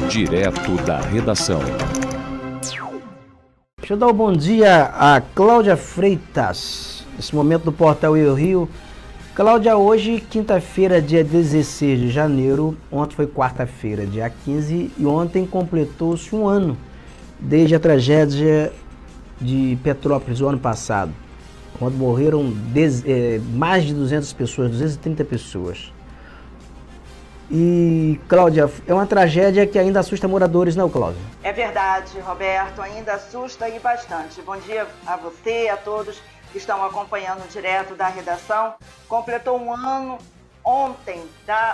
Direto da redação. Deixa eu dar um bom dia a Cláudia Freitas, nesse momento do Portal Eu Rio. Cláudia, hoje, quinta-feira, dia 16 de janeiro, ontem foi quarta-feira, dia 15, e ontem completou-se um ano desde a tragédia de Petrópolis, o ano passado, quando morreram mais de 200 pessoas, 230 pessoas. E, Cláudia, é uma tragédia que ainda assusta moradores, não, Cláudia? É verdade, Roberto, ainda assusta e bastante. Bom dia a você, a todos que estão acompanhando direto da redação. Completou um ano ontem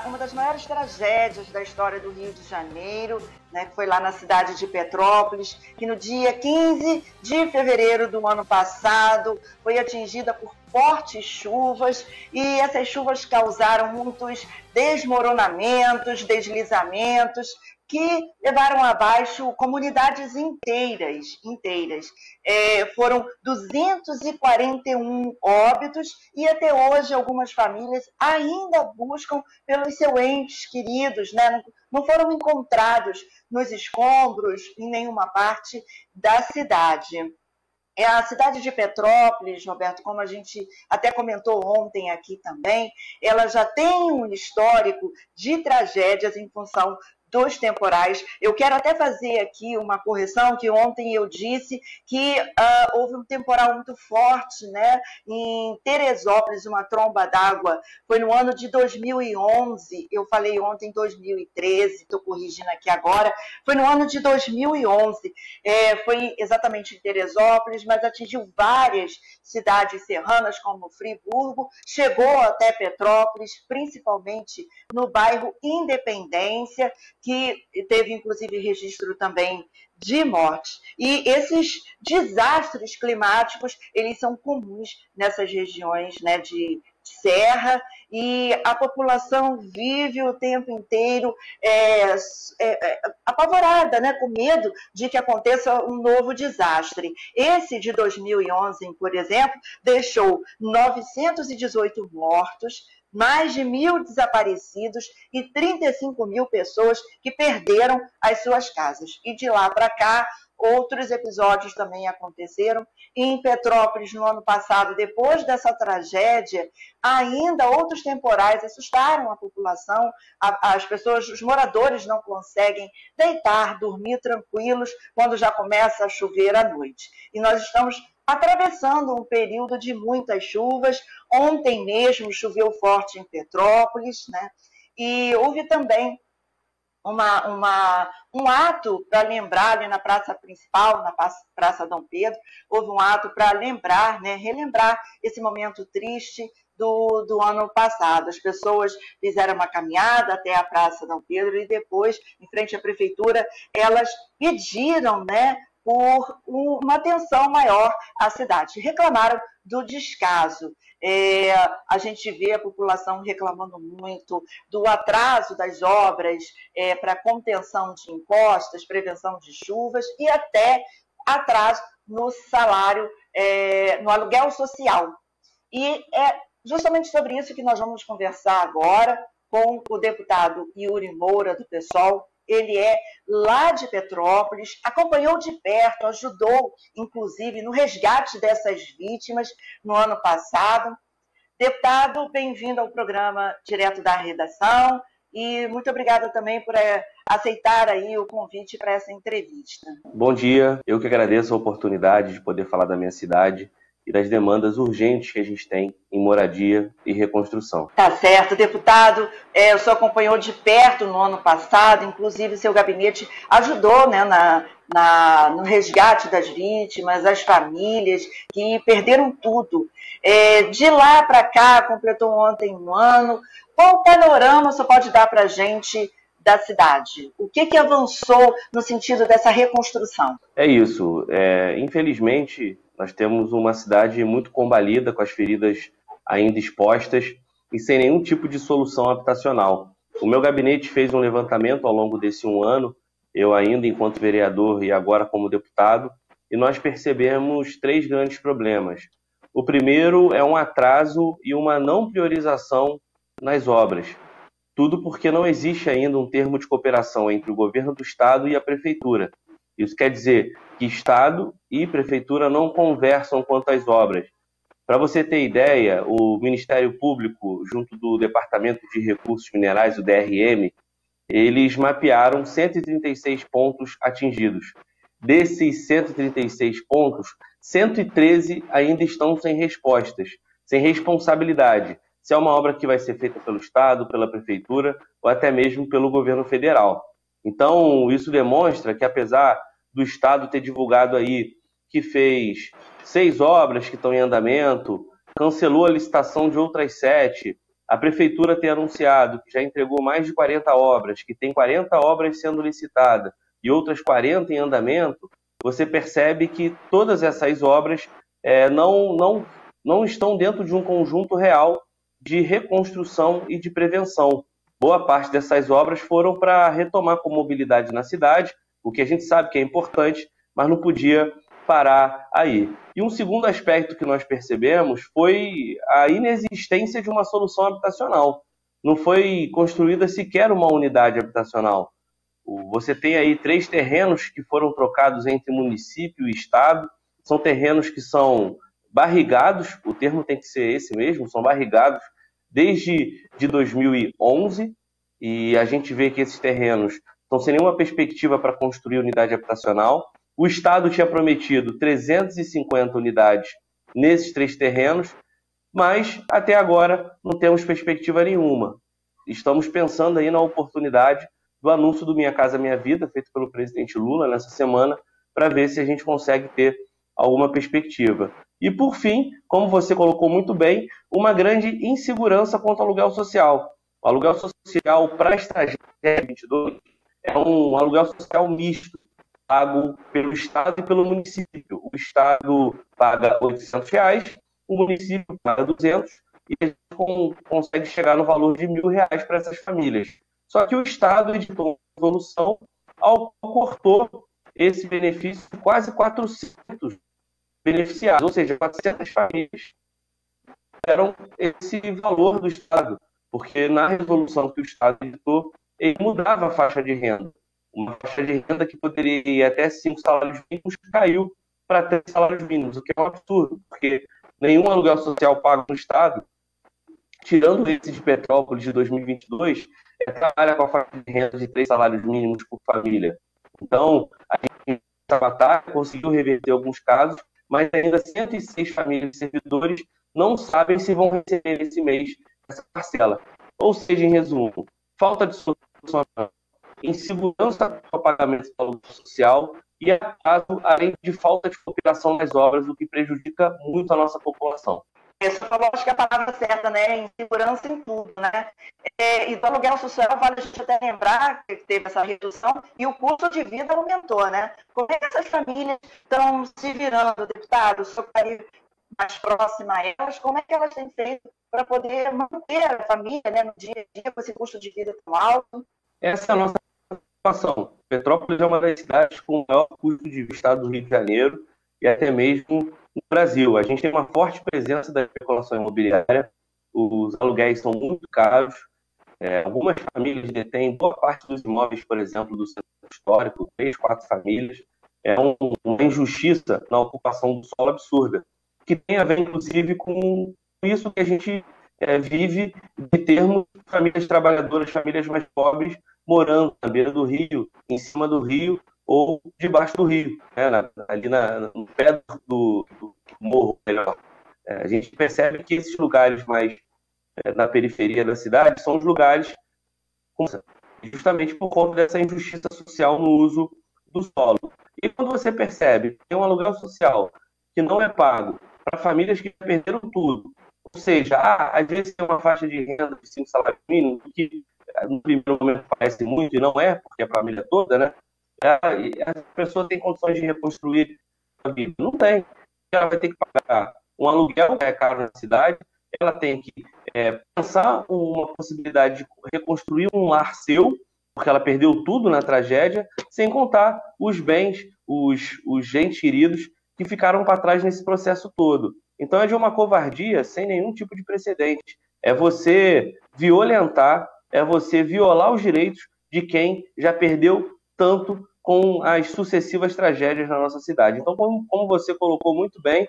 uma das maiores tragédias da história do Rio de Janeiro, né, que foi lá na cidade de Petrópolis, que no dia 15 de fevereiro do ano passado foi atingida por fortes chuvas, e essas chuvas causaram muitos desmoronamentos, deslizamentos, que levaram abaixo comunidades inteiras. Foram 241 óbitos, e até hoje algumas famílias ainda buscam pelos seus entes queridos, né? Não foram encontrados nos escombros em nenhuma parte da cidade. A cidade de Petrópolis, Roberto, como a gente até comentou ontem aqui também, ela já tem um histórico de tragédias em função dos temporais. Eu quero até fazer aqui uma correção, que ontem eu disse que houve um temporal muito forte, né, em Teresópolis, uma tromba d'água. Foi no ano de 2011, eu falei ontem 2013, estou corrigindo aqui agora, foi no ano de 2011, foi exatamente em Teresópolis, mas atingiu várias cidades serranas, como Friburgo, chegou até Petrópolis, principalmente no bairro Independência, que teve inclusive registro também de mortes. E esses desastres climáticos, eles são comuns nessas regiões, né, de serra, e a população vive o tempo inteiro apavorada, né, com medo de que aconteça um novo desastre. Esse de 2011, por exemplo, deixou 918 mortos, mais de 1.000 desaparecidos e 35 mil pessoas que perderam as suas casas. E de lá para cá, outros episódios também aconteceram. Em Petrópolis, no ano passado, depois dessa tragédia, ainda outros temporais assustaram a população. As pessoas, os moradores não conseguem deitar, dormir tranquilos quando já começa a chover à noite. E nós estamos atravessando um período de muitas chuvas. Ontem mesmo choveu forte em Petrópolis, né? E houve também um ato para lembrar ali na praça principal, na Praça Dom Pedro, houve um ato para lembrar, né, relembrar esse momento triste do ano passado. As pessoas fizeram uma caminhada até a Praça Dom Pedro e depois, em frente à prefeitura, elas pediram, né, por uma atenção maior à cidade. Reclamaram do descaso. A gente vê a população reclamando muito do atraso das obras para contenção de encostas, prevenção de chuvas e até atraso no salário, no aluguel social. E é justamente sobre isso que nós vamos conversar agora com o deputado Yuri Moura, do PSOL. Ele é lá de Petrópolis, acompanhou de perto, ajudou, inclusive, no resgate dessas vítimas no ano passado. Deputado, bem-vindo ao programa Direto da Redação e muito obrigada também por aceitar aí o convite para essa entrevista. Bom dia, eu que agradeço a oportunidade de poder falar da minha cidade e das demandas urgentes que a gente tem em moradia e reconstrução. Tá certo, deputado. O senhor acompanhou de perto no ano passado, inclusive seu gabinete ajudou, né, no resgate das vítimas, as famílias que perderam tudo. De lá para cá, completou ontem um ano. Qual panorama você pode dar para a gente da cidade? O que avançou no sentido dessa reconstrução? É isso. Infelizmente, nós temos uma cidade muito combalida, com as feridas ainda expostas e sem nenhum tipo de solução habitacional. O meu gabinete fez um levantamento ao longo desse um ano, eu ainda enquanto vereador e agora como deputado, e nós percebemos 3 grandes problemas. O primeiro é um atraso e uma não priorização nas obras. Tudo porque não existe ainda um termo de cooperação entre o governo do estado e a prefeitura. Isso quer dizer que estado e prefeitura não conversam quanto às obras. Para você ter ideia, o Ministério Público, junto do Departamento de Recursos Minerais, o DRM, eles mapearam 136 pontos atingidos. Desses 136 pontos, 113 ainda estão sem respostas, sem responsabilidade, se é uma obra que vai ser feita pelo Estado, pela Prefeitura ou até mesmo pelo governo federal. Então, isso demonstra que, apesar do Estado ter divulgado aí que fez 6 obras que estão em andamento, cancelou a licitação de outras 7, a Prefeitura tem anunciado que já entregou mais de 40 obras, que tem 40 obras sendo licitadas e outras 40 em andamento, você percebe que todas essas obras não estão dentro de um conjunto real de reconstrução e de prevenção. Boa parte dessas obras foram para retomar com mobilidade na cidade, o que a gente sabe que é importante, mas não podia parar aí. E um segundo aspecto que nós percebemos foi a inexistência de uma solução habitacional. Não foi construída sequer uma unidade habitacional. Você tem aí 3 terrenos que foram trocados entre município e estado. São terrenos que são barrigados, o termo tem que ser esse mesmo, são barrigados desde de 2011, e a gente vê que esses terrenos estão sem nenhuma perspectiva para construir unidade habitacional. O Estado tinha prometido 350 unidades nesses 3 terrenos, mas até agora não temos perspectiva nenhuma. Estamos pensando aí na oportunidade do anúncio do Minha Casa Minha Vida, feito pelo presidente Lula nessa semana, para ver se a gente consegue ter alguma perspectiva. E, por fim, como você colocou muito bem, uma grande insegurança quanto ao aluguel social. O aluguel social para a Tragédia 22 é um aluguel social misto, pago pelo Estado e pelo município. O Estado paga R$800, o município paga 200, e a gente consegue chegar no valor de R$1.000 para essas famílias. Só que o Estado editou uma resolução ao qual cortou esse benefício de quase 400 beneficiados, ou seja, 400 famílias eram esse valor do Estado, porque na resolução que o Estado editou, ele mudava a faixa de renda. Uma faixa de renda que poderia ir até 5 salários mínimos caiu para 3 salários mínimos, o que é um absurdo, porque nenhum aluguel social pago no Estado, tirando esse de Petrópolis de 2022, trabalha com a faixa de renda de 3 salários mínimos por família. Então, a gente, essa batalha, conseguiu reverter alguns casos, mas ainda 106 famílias e servidores não sabem se vão receber nesse mês essa parcela. Ou seja, em resumo, falta de solução, insegurança para o pagamento do aluguel social e atraso, além de falta de cooperação nas obras, o que prejudica muito a nossa população. Você falou, acho que é a palavra certa, né? Insegurança em tudo, né? E do aluguel social, vale a gente até lembrar que teve essa redução e o custo de vida aumentou, né? Como é que essas famílias estão se virando, deputado? O senhor está aí mais próxima a elas, como é que elas têm feito para poder manter a família, né, no dia a dia com esse custo de vida tão alto? Essa é a nossa situação. Petrópolis é uma das cidades com o maior custo de vida do estado do Rio de Janeiro e até mesmo no Brasil. A gente tem uma forte presença da especulação imobiliária, os aluguéis são muito caros, algumas famílias detêm boa parte dos imóveis, por exemplo, do centro histórico, 3, 4 famílias. É uma injustiça na ocupação do solo absurda, que tem a ver, inclusive, com isso que a gente vive de termos famílias trabalhadoras, famílias mais pobres, morando na beira do rio, em cima do rio ou debaixo do rio, né? Ali no pé do morro, melhor. A gente percebe que esses lugares mais na periferia da cidade são os lugares justamente por conta dessa injustiça social no uso do solo. E quando você percebe que tem um aluguel social que não é pago para famílias que perderam tudo, ou seja, às vezes tem uma faixa de renda de 5 salários mínimos, que no primeiro momento parece muito e não é, porque é a família toda, né? A pessoa tem condições de reconstruir a vida. Não tem. Ela vai ter que pagar um aluguel que é caro na cidade, ela tem que pensar uma possibilidade de reconstruir um lar seu, porque ela perdeu tudo na tragédia, sem contar os bens, os gentes queridos que ficaram para trás nesse processo todo. Então é de uma covardia sem nenhum tipo de precedente. É você violentar é você violar os direitos de quem já perdeu tanto com as sucessivas tragédias na nossa cidade. Então, como você colocou muito bem,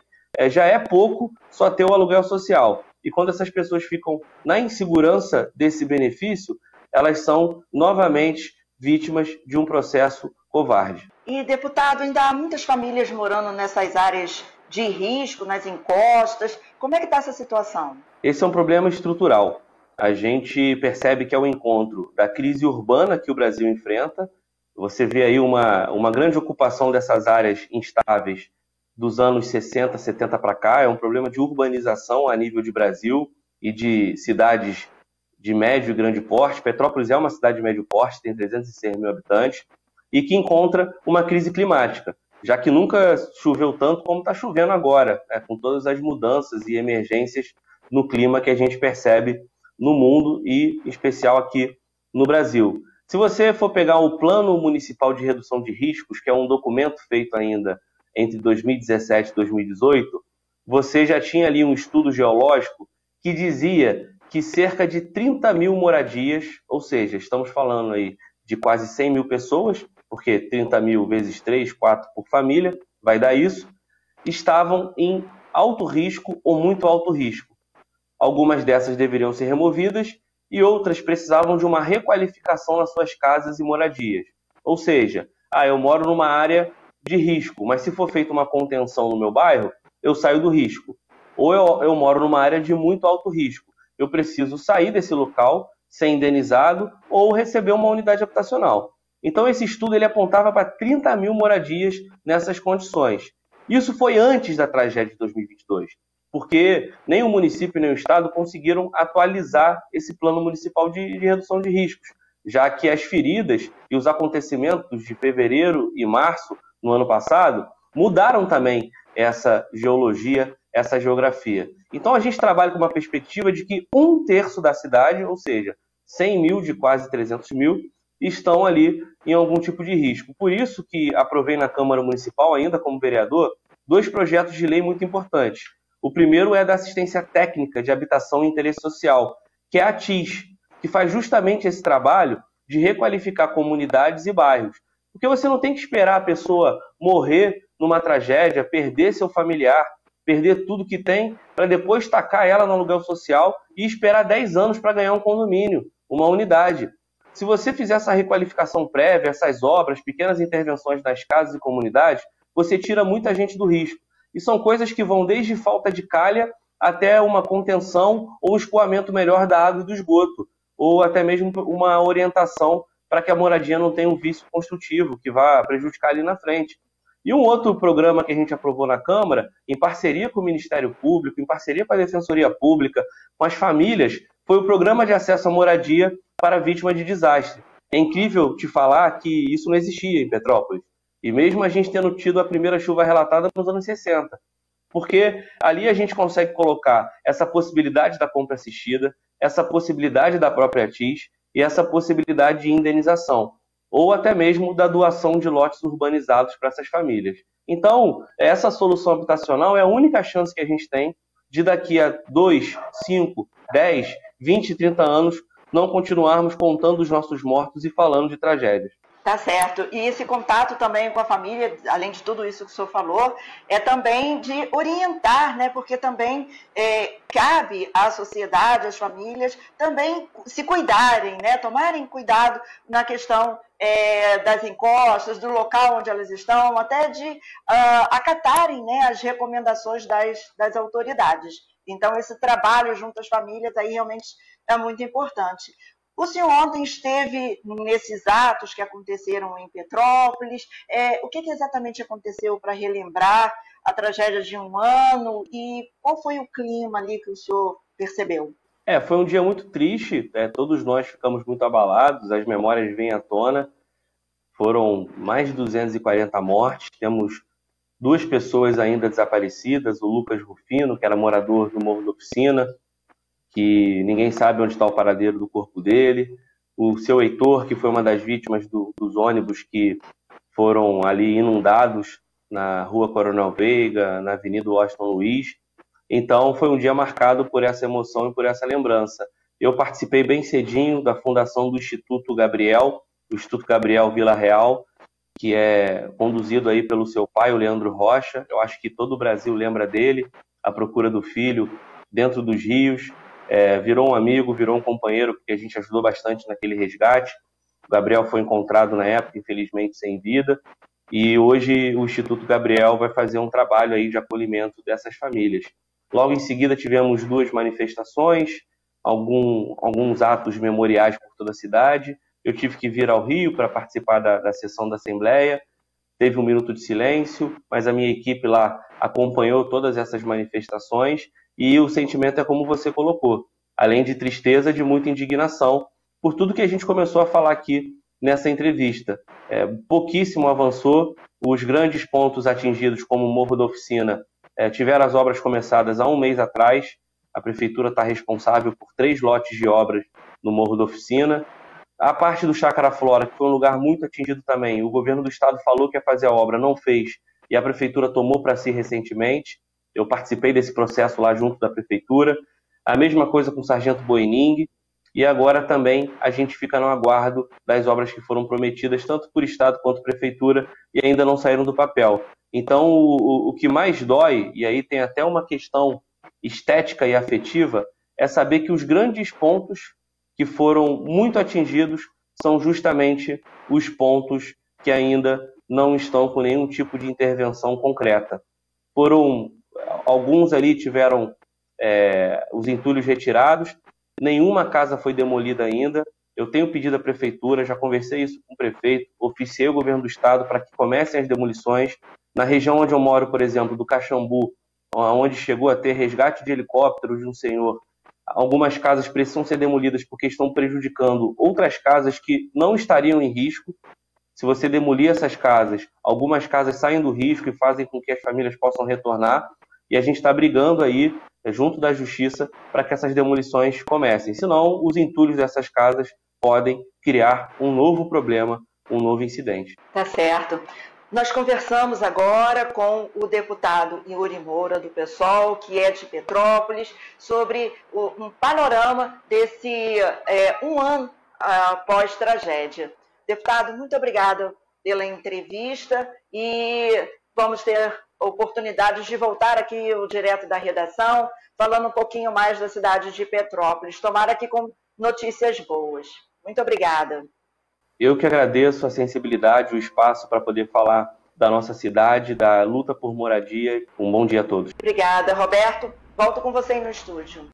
já é pouco só ter o aluguel social. E quando essas pessoas ficam na insegurança desse benefício, elas são novamente vítimas de um processo covarde. E, deputado, ainda há muitas famílias morando nessas áreas de risco, nas encostas. Como é que está essa situação? Esse é um problema estrutural. A gente percebe que é o encontro da crise urbana que o Brasil enfrenta. Você vê aí uma grande ocupação dessas áreas instáveis dos anos 60, 70 para cá. É um problema de urbanização a nível de Brasil e de cidades de médio e grande porte. Petrópolis é uma cidade de médio porte, tem 306 mil habitantes, e que encontra uma crise climática, já que nunca choveu tanto como está chovendo agora, com todas as mudanças e emergências no clima que a gente percebe no mundo e em especial aqui no Brasil. Se você for pegar o Plano Municipal de Redução de Riscos, que é um documento feito ainda entre 2017 e 2018, você já tinha ali um estudo geológico que dizia que cerca de 30 mil moradias, ou seja, estamos falando aí de quase 100 mil pessoas, porque 30 mil vezes 3, 4 por família, vai dar isso, estavam em alto risco ou muito alto risco. Algumas dessas deveriam ser removidas e outras precisavam de uma requalificação nas suas casas e moradias. Ou seja, eu moro numa área de risco, mas se for feita uma contenção no meu bairro, eu saio do risco. Ou eu moro numa área de muito alto risco. Eu preciso sair desse local, ser indenizado ou receber uma unidade habitacional. Então esse estudo ele apontava para 30 mil moradias nessas condições. Isso foi antes da tragédia de 2022, porque nem o município nem o estado conseguiram atualizar esse plano municipal de redução de riscos, já que as feridas e os acontecimentos de fevereiro e março no ano passado mudaram também essa geologia, essa geografia. Então a gente trabalha com uma perspectiva de que 1/3 da cidade, ou seja, 100 mil de quase 300 mil, estão ali em algum tipo de risco. Por isso que aprovei na Câmara Municipal, ainda como vereador, 2 projetos de lei muito importantes. O primeiro é da assistência técnica de habitação e interesse social, que é a ATIS, que faz justamente esse trabalho de requalificar comunidades e bairros. Porque você não tem que esperar a pessoa morrer numa tragédia, perder seu familiar, perder tudo que tem, para depois tacar ela no aluguel social e esperar 10 anos para ganhar um condomínio, uma unidade. Se você fizer essa requalificação prévia, essas obras, pequenas intervenções nas casas e comunidades, você tira muita gente do risco. E são coisas que vão desde falta de calha até uma contenção ou escoamento melhor da água e do esgoto, ou até mesmo uma orientação para que a moradia não tenha um vício construtivo que vá prejudicar ali na frente. E um outro programa que a gente aprovou na Câmara, em parceria com o Ministério Público, em parceria com a Defensoria Pública, com as famílias, foi o Programa de Acesso à Moradia para Vítima de Desastre. É incrível te falar que isso não existia em Petrópolis. E mesmo a gente tendo tido a primeira chuva relatada nos anos 60. Porque ali a gente consegue colocar essa possibilidade da compra assistida, essa possibilidade da própria ATIS e essa possibilidade de indenização, ou até mesmo da doação de lotes urbanizados para essas famílias. Então, essa solução habitacional é a única chance que a gente tem de daqui a 2, 5, 10, 20, 30 anos não continuarmos contando os nossos mortos e falando de tragédias. Tá certo. E esse contato também com a família, além de tudo isso que o senhor falou, é também de orientar, né? Porque também cabe à sociedade, às famílias, também se cuidarem, né? Tomarem cuidado na questão das encostas, do local onde elas estão, até de acatarem, né, as recomendações das autoridades. Então, esse trabalho junto às famílias aí realmente é muito importante. O senhor ontem esteve nesses atos que aconteceram em Petrópolis. O que exatamente aconteceu para relembrar a tragédia de um ano e qual foi o clima ali que o senhor percebeu? Foi um dia muito triste, todos nós ficamos muito abalados, as memórias vêm à tona. Foram mais de 240 mortes, temos 2 pessoas ainda desaparecidas, o Lucas Rufino, que era morador do Morro da Oficina, que ninguém sabe onde está o paradeiro do corpo dele, o seu Heitor, que foi uma das vítimas dos ônibus que foram ali inundados na Rua Coronel Veiga, na Avenida Washington Luiz. Então foi um dia marcado por essa emoção e por essa lembrança. Eu participei bem cedinho da fundação do Instituto Gabriel, o Instituto Gabriel Vila Real, que é conduzido aí pelo seu pai, o Leandro Rocha. Eu acho que todo o Brasil lembra dele, a procura do filho dentro dos rios. Virou um amigo, virou um companheiro, porque a gente ajudou bastante naquele resgate. O Gabriel foi encontrado na época, infelizmente, sem vida. E hoje o Instituto Gabriel vai fazer um trabalho aí de acolhimento dessas famílias. Logo em seguida tivemos 2 manifestações, alguns atos memoriais por toda a cidade. Eu tive que vir ao Rio para participar da sessão da Assembleia. Teve um minuto de silêncio, mas a minha equipe lá acompanhou todas essas manifestações e o sentimento é como você colocou. Além de tristeza, de muita indignação por tudo que a gente começou a falar aqui nessa entrevista. Pouquíssimo avançou, os grandes pontos atingidos, como o Morro da Oficina, tiveram as obras começadas há um mês atrás. A Prefeitura está responsável por 3 lotes de obras no Morro da Oficina. A parte do Chácara Flora, que foi um lugar muito atingido também, o governo do estado falou que ia fazer a obra, não fez, e a Prefeitura tomou para si recentemente. Eu participei desse processo lá junto da Prefeitura. A mesma coisa com o Sargento Boining. E agora também a gente fica no aguardo das obras que foram prometidas, tanto por Estado quanto Prefeitura, e ainda não saíram do papel. Então, o que mais dói, e aí tem até uma questão estética e afetiva, é saber que os grandes pontos que foram muito atingidos são justamente os pontos que ainda não estão com nenhum tipo de intervenção concreta. Alguns ali tiveram os entulhos retirados, nenhuma casa foi demolida ainda. Eu tenho pedido à Prefeitura, já conversei isso com o prefeito, oficiei o governo do estado para que comecem as demolições. Na região onde eu moro, por exemplo, do Caxambu, onde chegou a ter resgate de helicóptero de um senhor, algumas casas precisam ser demolidas porque estão prejudicando outras casas que não estariam em risco. Se você demolir essas casas, algumas casas saem do risco e fazem com que as famílias possam retornar. E a gente está brigando aí, junto da Justiça, para que essas demolições comecem. Senão, os entulhos dessas casas podem criar um novo problema, um novo incidente. Tá certo. Nós conversamos agora com o deputado Yuri Moura, do PSOL, que é de Petrópolis, sobre um panorama desse um ano após tragédia. Deputado, muito obrigada pela entrevista e vamos ter oportunidades de voltar aqui direto da redação, falando um pouquinho mais da cidade de Petrópolis. Tomara que com notícias boas. Muito obrigada. Eu que agradeço a sensibilidade, o espaço para poder falar da nossa cidade, da luta por moradia. Um bom dia a todos. Obrigada, Roberto. Volto com você aí no estúdio.